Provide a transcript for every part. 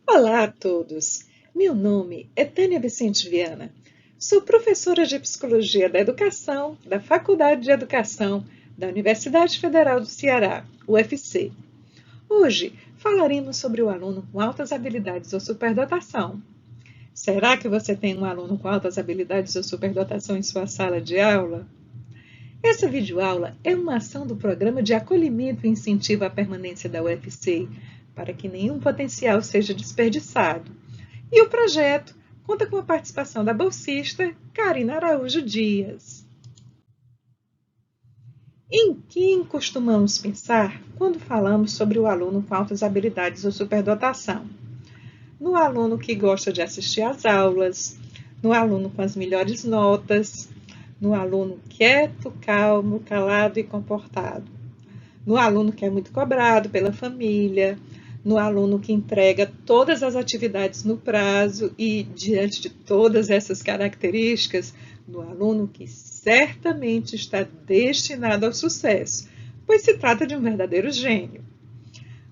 Olá a todos! Meu nome é Tânia Vicente Viana. Sou professora de Psicologia da Educação da Faculdade de Educação da Universidade Federal do Ceará, UFC. Hoje falaremos sobre o aluno com altas habilidades ou superdotação. Será que você tem um aluno com altas habilidades ou superdotação em sua sala de aula? Essa videoaula é uma ação do Programa de Acolhimento e Incentivo à Permanência da UFC, para que nenhum potencial seja desperdiçado. E o projeto conta com a participação da bolsista Karina Araújo Dias. Em quem costumamos pensar quando falamos sobre o aluno com altas habilidades ou superdotação? No aluno que gosta de assistir às aulas, no aluno com as melhores notas, no aluno quieto, calmo, calado e comportado, no aluno que é muito cobrado pela família, no aluno que entrega todas as atividades no prazo e, diante de todas essas características, no aluno que certamente está destinado ao sucesso, pois se trata de um verdadeiro gênio.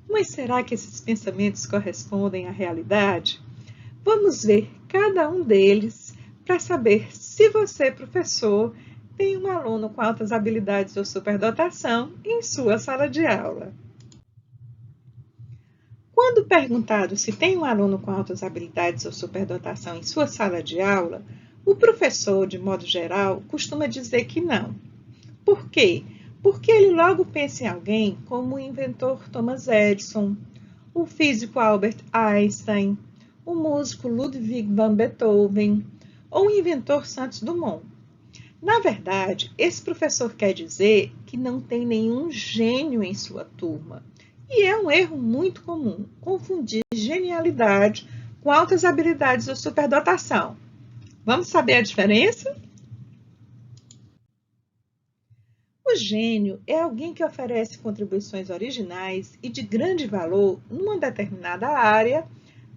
Mas será que esses pensamentos correspondem à realidade? Vamos ver cada um deles para saber se você, professor, tem um aluno com altas habilidades ou superdotação em sua sala de aula. Quando perguntado se tem um aluno com altas habilidades ou superdotação em sua sala de aula, o professor, de modo geral, costuma dizer que não. Por quê? Porque ele logo pensa em alguém como o inventor Thomas Edison, o físico Albert Einstein, o músico Ludwig van Beethoven ou o inventor Santos Dumont. Na verdade, esse professor quer dizer que não tem nenhum gênio em sua turma. E é um erro muito comum confundir genialidade com altas habilidades ou superdotação. Vamos saber a diferença? O gênio é alguém que oferece contribuições originais e de grande valor numa determinada área,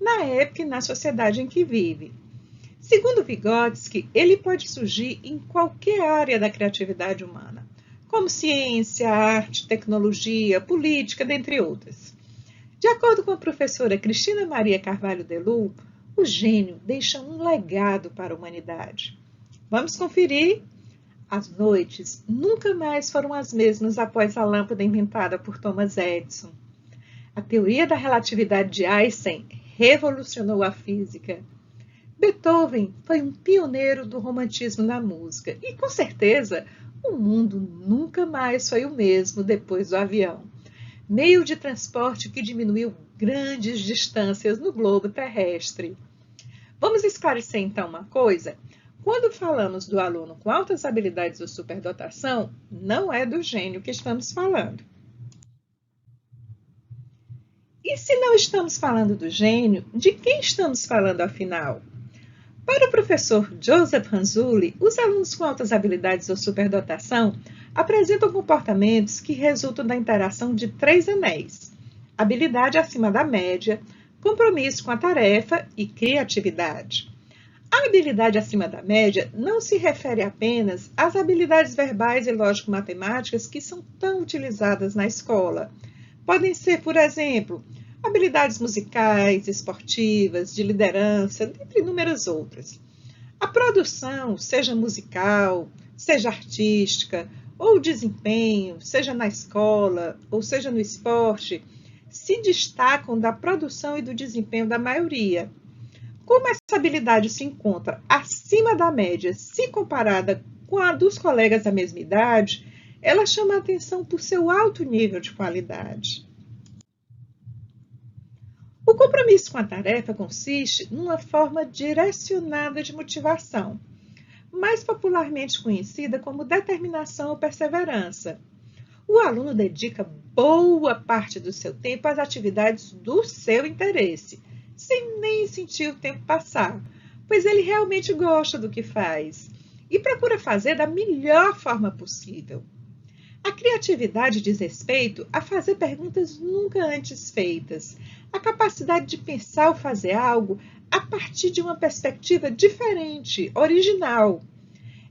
na época e na sociedade em que vive. Segundo Vygotsky, ele pode surgir em qualquer área da criatividade humana, como ciência, arte, tecnologia, política, dentre outras. De acordo com a professora Cristina Maria Carvalho Delu, o gênio deixa um legado para a humanidade. Vamos conferir? As noites nunca mais foram as mesmas após a lâmpada inventada por Thomas Edison. A teoria da relatividade de Einstein revolucionou a física. Beethoven foi um pioneiro do romantismo na música e, com certeza, o mundo nunca mais foi o mesmo depois do avião, meio de transporte que diminuiu grandes distâncias no globo terrestre. Vamos esclarecer então uma coisa? Quando falamos do aluno com altas habilidades ou superdotação, não é do gênio que estamos falando. E se não estamos falando do gênio, de quem estamos falando afinal? Para o professor Joseph Ranzulli, os alunos com altas habilidades ou superdotação apresentam comportamentos que resultam da interação de 3 anéis: habilidade acima da média, compromisso com a tarefa e criatividade. A habilidade acima da média não se refere apenas às habilidades verbais e lógico-matemáticas que são tão utilizadas na escola. Podem ser, por exemplo, habilidades musicais, esportivas, de liderança, entre inúmeras outras. A produção, seja musical, seja artística, ou o desempenho, seja na escola, ou seja no esporte, se destacam da produção e do desempenho da maioria. Como essa habilidade se encontra acima da média, se comparada com a dos colegas da mesma idade, ela chama a atenção por seu alto nível de qualidade. O compromisso com a tarefa consiste numa forma direcionada de motivação, mais popularmente conhecida como determinação ou perseverança. O aluno dedica boa parte do seu tempo às atividades do seu interesse, sem nem sentir o tempo passar, pois ele realmente gosta do que faz e procura fazer da melhor forma possível. A criatividade diz respeito a fazer perguntas nunca antes feitas, a capacidade de pensar ou fazer algo a partir de uma perspectiva diferente, original.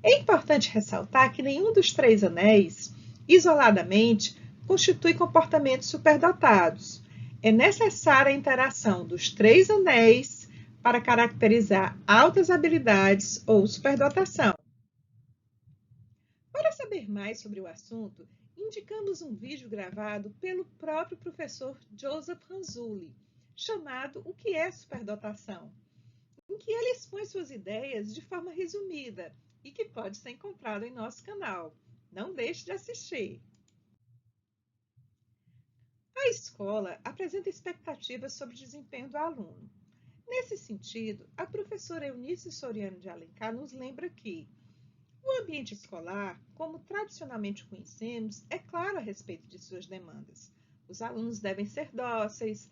É importante ressaltar que nenhum dos 3 anéis, isoladamente, constitui comportamentos superdotados. É necessária a interação dos três anéis para caracterizar altas habilidades ou superdotação. Para saber mais sobre o assunto, indicamos um vídeo gravado pelo próprio professor Joseph Ranzulli, chamado O que é superdotação?, em que ele expõe suas ideias de forma resumida e que pode ser encontrado em nosso canal. Não deixe de assistir! A escola apresenta expectativas sobre o desempenho do aluno. Nesse sentido, a professora Eunice Soriano de Alencar nos lembra que o ambiente escolar, como tradicionalmente o conhecemos, é claro a respeito de suas demandas. Os alunos devem ser dóceis,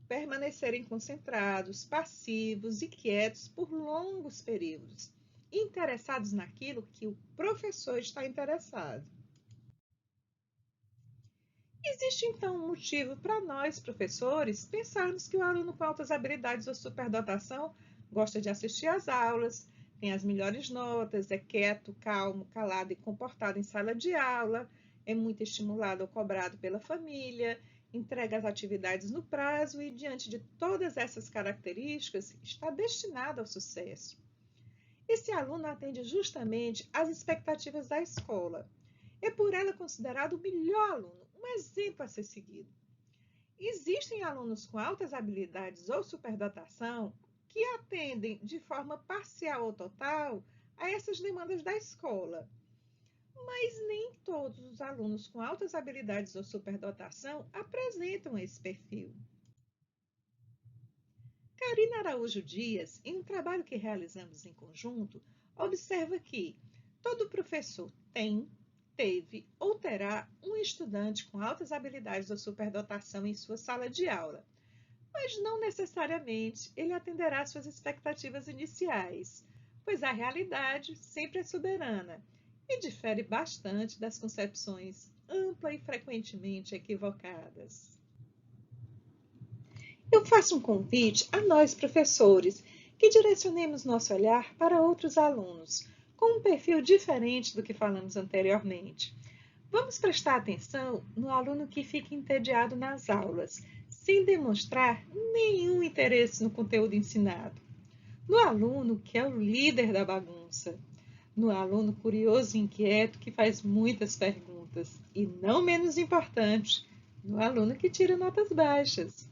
permanecerem concentrados, passivos e quietos por longos períodos, interessados naquilo que o professor está interessado. Existe então um motivo para nós, professores, pensarmos que o aluno com altas habilidades ou superdotação gosta de assistir às aulas, tem as melhores notas, é quieto, calmo, calado e comportado em sala de aula, é muito estimulado ou cobrado pela família, entrega as atividades no prazo e, diante de todas essas características, está destinado ao sucesso. Esse aluno atende justamente às expectativas da escola. É por ela considerado o melhor aluno, um exemplo a ser seguido. Existem alunos com altas habilidades ou superdotação que atendem de forma parcial ou total a essas demandas da escola. Mas nem todos os alunos com altas habilidades ou superdotação apresentam esse perfil. Karina Araújo Dias, em um trabalho que realizamos em conjunto, observa que todo professor tem, teve ou terá um estudante com altas habilidades ou superdotação em sua sala de aula, mas não necessariamente ele atenderá às suas expectativas iniciais, pois a realidade sempre é soberana e difere bastante das concepções ampla e frequentemente equivocadas. Eu faço um convite a nós, professores, que direcionemos nosso olhar para outros alunos, com um perfil diferente do que falamos anteriormente. Vamos prestar atenção no aluno que fica entediado nas aulas, sem demonstrar nenhum interesse no conteúdo ensinado. No aluno que é o líder da bagunça. No aluno curioso e inquieto que faz muitas perguntas. E, não menos importante, no aluno que tira notas baixas.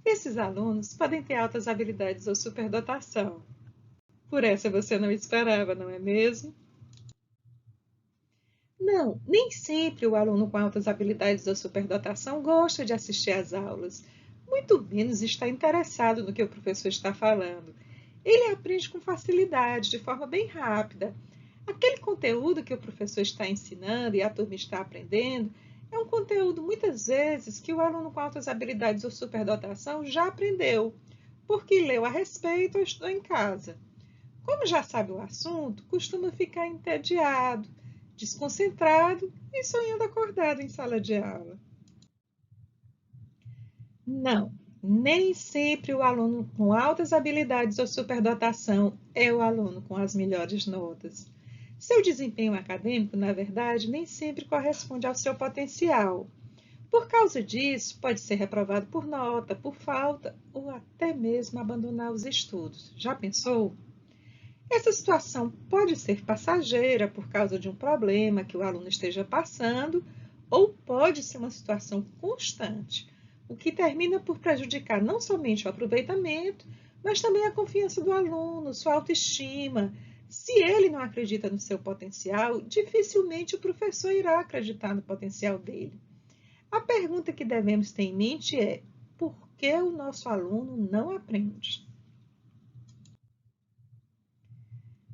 Esses alunos podem ter altas habilidades ou superdotação. Por essa você não esperava, não é mesmo? Não, nem sempre o aluno com altas habilidades ou superdotação gosta de assistir às aulas, muito menos está interessado no que o professor está falando. Ele aprende com facilidade, de forma bem rápida. Aquele conteúdo que o professor está ensinando e a turma está aprendendo é um conteúdo, muitas vezes, que o aluno com altas habilidades ou superdotação já aprendeu, porque leu a respeito ou estudou em casa. Como já sabe o assunto, costuma ficar entediado, desconcentrado e sonhando acordado em sala de aula. Não, nem sempre o aluno com altas habilidades ou superdotação é o aluno com as melhores notas. Seu desempenho acadêmico, na verdade, nem sempre corresponde ao seu potencial. Por causa disso, pode ser reprovado por nota, por falta ou até mesmo abandonar os estudos. Já pensou? Essa situação pode ser passageira por causa de um problema que o aluno esteja passando, ou pode ser uma situação constante, o que termina por prejudicar não somente o aproveitamento, mas também a confiança do aluno, sua autoestima. Se ele não acredita no seu potencial, dificilmente o professor irá acreditar no potencial dele. A pergunta que devemos ter em mente é: por que o nosso aluno não aprende?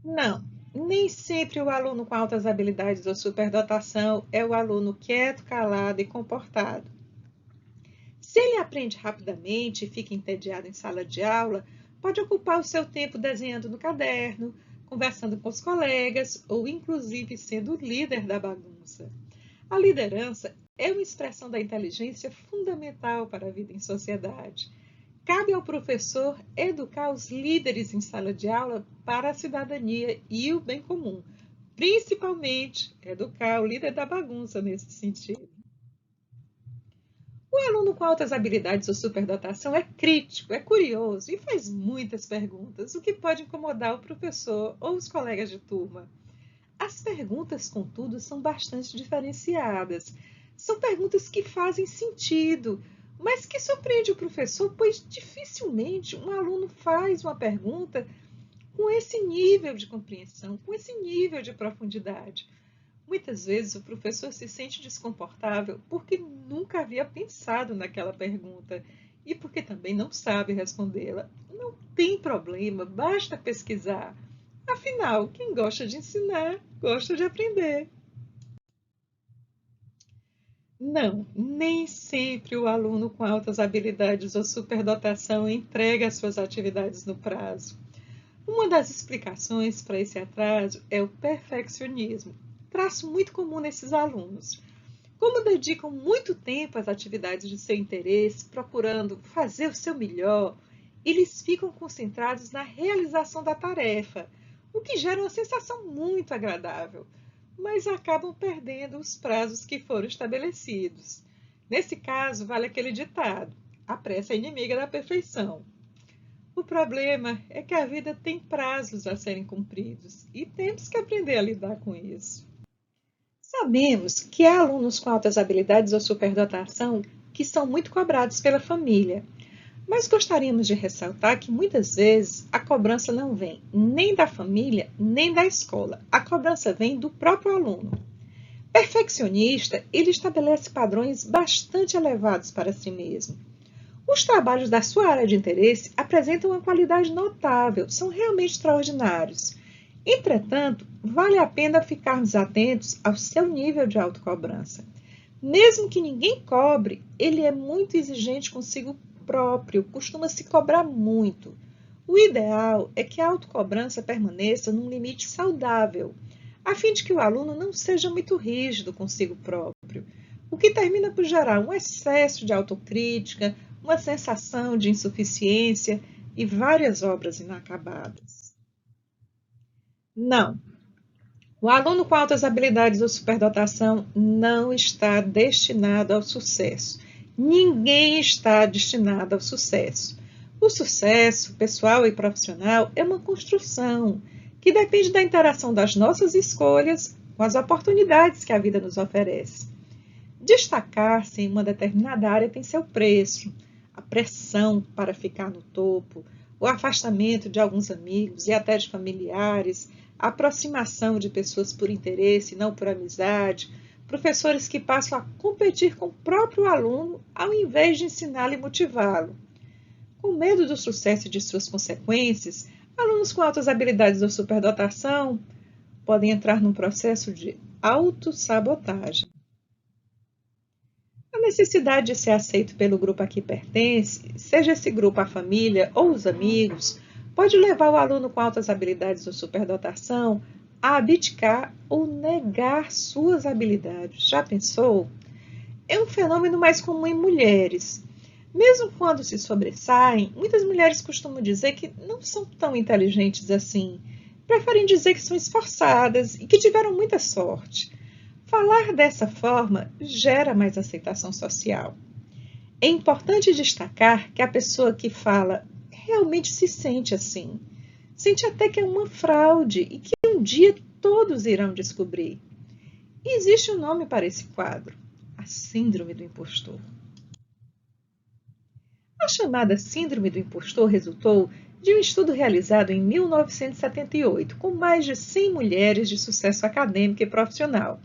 Não, nem sempre o aluno com altas habilidades ou superdotação é o aluno quieto, calado e comportado. Se ele aprende rapidamente e fica entediado em sala de aula, pode ocupar o seu tempo desenhando no caderno, conversando com os colegas ou, inclusive, sendo o líder da bagunça. A liderança é uma expressão da inteligência fundamental para a vida em sociedade. Cabe ao professor educar os líderes em sala de aula para a cidadania e o bem comum, principalmente educar o líder da bagunça nesse sentido. O aluno com altas habilidades ou superdotação é crítico, é curioso e faz muitas perguntas, o que pode incomodar o professor ou os colegas de turma. As perguntas, contudo, são bastante diferenciadas. São perguntas que fazem sentido, mas que surpreendem o professor, pois dificilmente um aluno faz uma pergunta com esse nível de compreensão, com esse nível de profundidade. Muitas vezes o professor se sente desconfortável porque nunca havia pensado naquela pergunta e porque também não sabe respondê-la. Não tem problema, basta pesquisar. Afinal, quem gosta de ensinar, gosta de aprender. Não, nem sempre o aluno com altas habilidades ou superdotação entrega as suas atividades no prazo. Uma das explicações para esse atraso é o perfeccionismo, traço muito comum nesses alunos. Como dedicam muito tempo às atividades de seu interesse, procurando fazer o seu melhor, eles ficam concentrados na realização da tarefa, o que gera uma sensação muito agradável, mas acabam perdendo os prazos que foram estabelecidos. Nesse caso, vale aquele ditado: a pressa é inimiga da perfeição. O problema é que a vida tem prazos a serem cumpridos e temos que aprender a lidar com isso. Sabemos que há alunos com altas habilidades ou superdotação que são muito cobrados pela família, mas gostaríamos de ressaltar que muitas vezes a cobrança não vem nem da família nem da escola. A cobrança vem do próprio aluno. Perfeccionista, ele estabelece padrões bastante elevados para si mesmo. Os trabalhos da sua área de interesse apresentam uma qualidade notável, são realmente extraordinários. Entretanto, vale a pena ficarmos atentos ao seu nível de autocobrança. Mesmo que ninguém cobre, ele é muito exigente consigo próprio, costuma se cobrar muito. O ideal é que a autocobrança permaneça num limite saudável, a fim de que o aluno não seja muito rígido consigo próprio, o que termina por gerar um excesso de autocrítica, uma sensação de insuficiência e várias obras inacabadas. Não, o aluno com altas habilidades ou superdotação não está destinado ao sucesso. Ninguém está destinado ao sucesso. O sucesso pessoal e profissional é uma construção que depende da interação das nossas escolhas com as oportunidades que a vida nos oferece. Destacar-se em uma determinada área tem seu preço. A pressão para ficar no topo, o afastamento de alguns amigos e até de familiares, a aproximação de pessoas por interesse e não por amizade, professores que passam a competir com o próprio aluno ao invés de ensiná-lo e motivá-lo. Com medo do sucesso e de suas consequências, alunos com altas habilidades ou superdotação podem entrar num processo de autossabotagem. A necessidade de ser aceito pelo grupo a que pertence, seja esse grupo a família ou os amigos, pode levar o aluno com altas habilidades ou superdotação a abdicar ou negar suas habilidades. Já pensou? É um fenômeno mais comum em mulheres. Mesmo quando se sobressaem, muitas mulheres costumam dizer que não são tão inteligentes assim. Preferem dizer que são esforçadas e que tiveram muita sorte. Falar dessa forma gera mais aceitação social. É importante destacar que a pessoa que fala realmente se sente assim. Sente até que é uma fraude e que um dia todos irão descobrir. E existe um nome para esse quadro: a Síndrome do Impostor. A chamada Síndrome do Impostor resultou de um estudo realizado em 1978 com mais de 100 mulheres de sucesso acadêmico e profissional.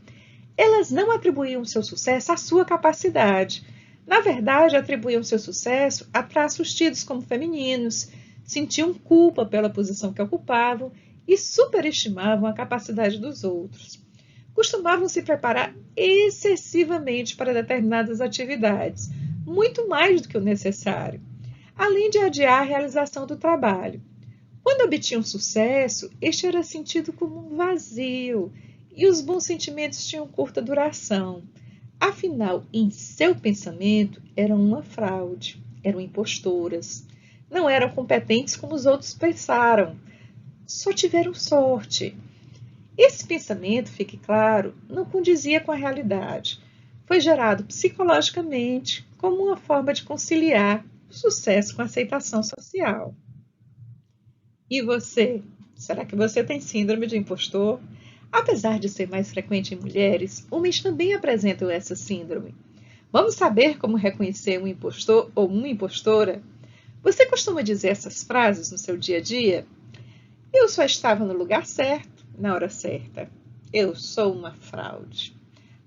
Elas não atribuíam seu sucesso à sua capacidade. Na verdade, atribuíam seu sucesso a traços tidos como femininos, sentiam culpa pela posição que ocupavam e superestimavam a capacidade dos outros. Costumavam se preparar excessivamente para determinadas atividades, muito mais do que o necessário, além de adiar a realização do trabalho. Quando obtinham sucesso, este era sentido como um vazio, e os bons sentimentos tinham curta duração. Afinal, em seu pensamento, eram uma fraude, eram impostoras. Não eram competentes como os outros pensaram. Só tiveram sorte. Esse pensamento, fique claro, não condizia com a realidade. foi gerado psicologicamente como uma forma de conciliar o sucesso com a aceitação social. E você? Será que você tem síndrome de impostor? Apesar de ser mais frequente em mulheres, homens também apresentam essa síndrome. Vamos saber como reconhecer um impostor ou uma impostora? Você costuma dizer essas frases no seu dia a dia? Eu só estava no lugar certo, na hora certa. Eu sou uma fraude.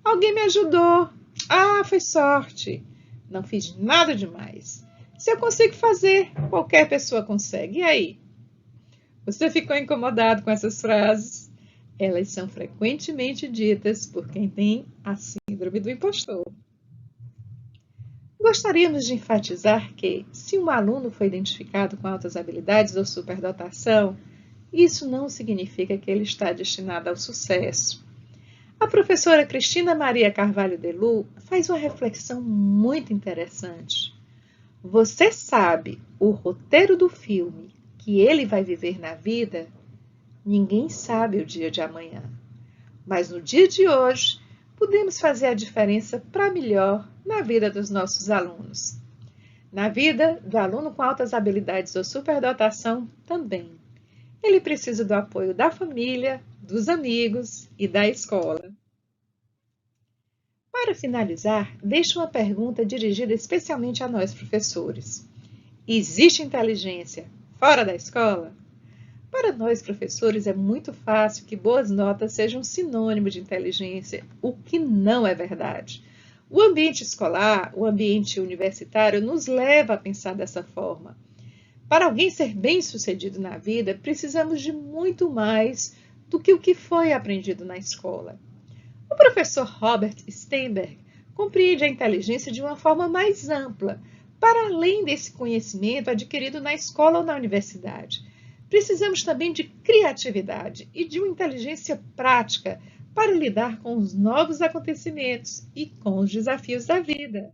Alguém me ajudou. Ah, foi sorte. Não fiz nada demais. Se eu consigo fazer, qualquer pessoa consegue. E aí? Você ficou incomodado com essas frases? Elas são frequentemente ditas por quem tem a síndrome do impostor. Gostaríamos de enfatizar que, se um aluno foi identificado com altas habilidades ou superdotação, isso não significa que ele está destinado ao sucesso. A professora Cristina Maria Carvalho Delu faz uma reflexão muito interessante. Você sabe o roteiro do filme que ele vai viver na vida? Ninguém sabe o dia de amanhã. Mas no dia de hoje, podemos fazer a diferença para melhor na vida dos nossos alunos. Na vida do aluno com altas habilidades ou superdotação também. Ele precisa do apoio da família, dos amigos e da escola. Para finalizar, deixo uma pergunta dirigida especialmente a nós professores. Existe inteligência fora da escola? Para nós professores é muito fácil que boas notas sejam sinônimo de inteligência, o que não é verdade. O ambiente escolar, o ambiente universitário nos leva a pensar dessa forma. Para alguém ser bem-sucedido na vida, precisamos de muito mais do que o que foi aprendido na escola. O professor Robert Sternberg compreende a inteligência de uma forma mais ampla, para além desse conhecimento adquirido na escola ou na universidade. Precisamos também de criatividade e de uma inteligência prática para lidar com os novos acontecimentos e com os desafios da vida.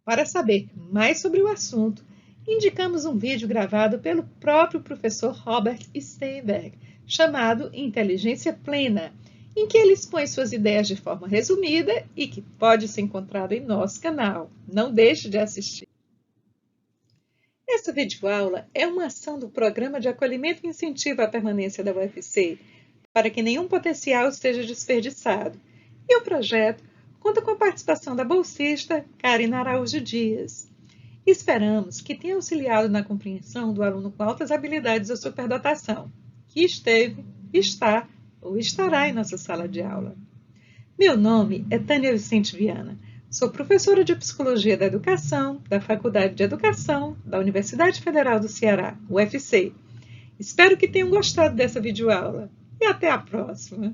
Para saber mais sobre o assunto, indicamos um vídeo gravado pelo próprio professor Robert Sternberg, chamado Inteligência Plena, em que ele expõe suas ideias de forma resumida e que pode ser encontrado em nosso canal. Não deixe de assistir. Essa videoaula é uma ação do Programa de Acolhimento e Incentivo à Permanência da UFC, para que nenhum potencial esteja desperdiçado. E o projeto conta com a participação da bolsista Karina Araújo Dias. Esperamos que tenha auxiliado na compreensão do aluno com altas habilidades ou superdotação, que esteve, está ou estará em nossa sala de aula. Meu nome é Tânia Vicente Viana. Sou professora de Psicologia da Educação da Faculdade de Educação da Universidade Federal do Ceará, UFC. Espero que tenham gostado dessa videoaula e até a próxima!